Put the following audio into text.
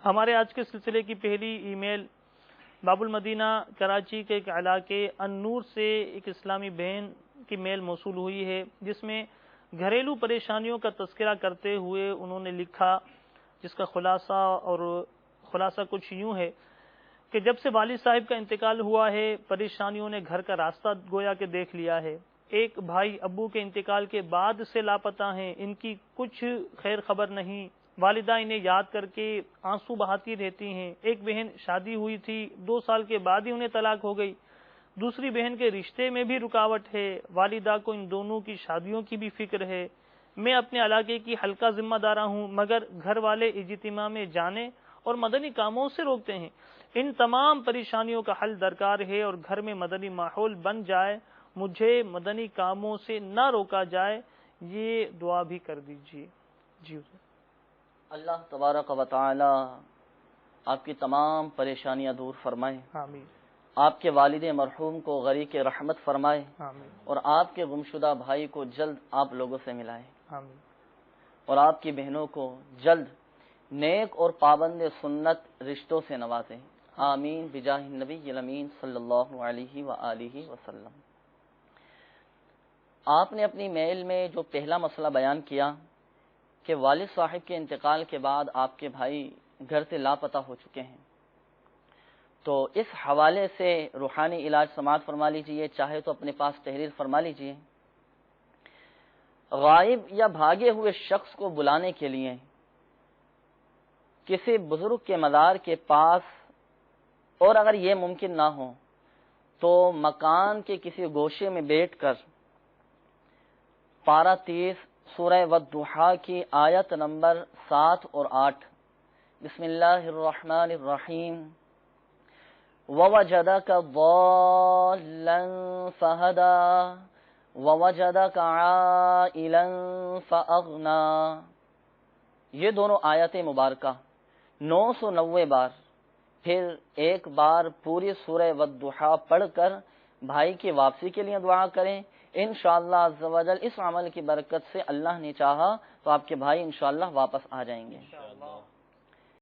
ہمارے آج کے سلسلے کی پہلی ای میل باب المدینہ کراچی کے ایک علاقے النور سے ایک اسلامی بہن کی میل موصول ہوئی ہے، جس میں گھریلو پریشانیوں کا تذکرہ کرتے ہوئے انہوں نے لکھا، جس کا خلاصہ کچھ یوں ہے کہ جب سے والد صاحب کا انتقال ہوا ہے پریشانیوں نے گھر کا راستہ گویا کہ دیکھ لیا ہے۔ ایک بھائی ابو کے انتقال کے بعد سے لاپتہ ہیں، ان کی کچھ خیر خبر نہیں، والدہ انہیں یاد کر کے آنسو بہاتی رہتی ہیں۔ ایک بہن شادی ہوئی تھی، 2 سال کے بعد ہی انہیں طلاق ہو گئی۔ دوسری بہن کے رشتے میں بھی رکاوٹ ہے، والدہ کو ان دونوں کی شادیوں کی بھی فکر ہے۔ میں اپنے علاقے کی ہلکا ذمہ دارہ ہوں، مگر گھر والے اجتماع میں جانے اور مدنی کاموں سے روکتے ہیں۔ ان تمام پریشانیوں کا حل درکار ہے اور گھر میں مدنی ماحول بن جائے، مجھے مدنی کاموں سے نہ روکا جائے، یہ دعا بھی کر دیجیے۔ جی اللہ تبارک و تعالی آپ کی تمام پریشانیاں دور فرمائے، آمین۔ آپ کے والد مرحوم کو غریق رحمت فرمائے، آمین۔ اور آپ کے گمشدہ بھائی کو جلد آپ لوگوں سے ملائے، آمین۔ اور آپ کی بہنوں کو جلد نیک اور پابند سنت رشتوں سے نوازے، آمین بجاہ النبی الامین صلی اللہ علیہ وآلہ وسلم۔ آپ نے اپنی میل میں جو پہلا مسئلہ بیان کیا کہ والد صاحب کے انتقال کے بعد آپ کے بھائی گھر سے لاپتہ ہو چکے ہیں، تو اس حوالے سے روحانی علاج سماعت فرما لیجئے، چاہے تو اپنے پاس تحریر فرما لیجئے۔ غائب یا بھاگے ہوئے شخص کو بلانے کے لیے کسی بزرگ کے مزار کے پاس، اور اگر یہ ممکن نہ ہو تو مکان کے کسی گوشے میں بیٹھ کر پارہ 30 سورہ والضحیٰ کی آیت نمبر 7 اور 8، بسم اللہ الرحمن الرحیم، وَوَجَدَكَ ضَالًّا فَهَدَىٰ وَوَجَدَكَ عَائِلًا فَأَغْنَىٰ، یہ دونوں آیت مبارکہ 990 بار، پھر ایک بار پوری سورہ والضحیٰ پڑھ کر بھائی کی واپسی کے لیے دعا کریں۔ انشاءاللہ عز و جل اس عمل کی برکت سے اللہ نے چاہا تو آپ کے بھائی انشاءاللہ واپس آ جائیں گے۔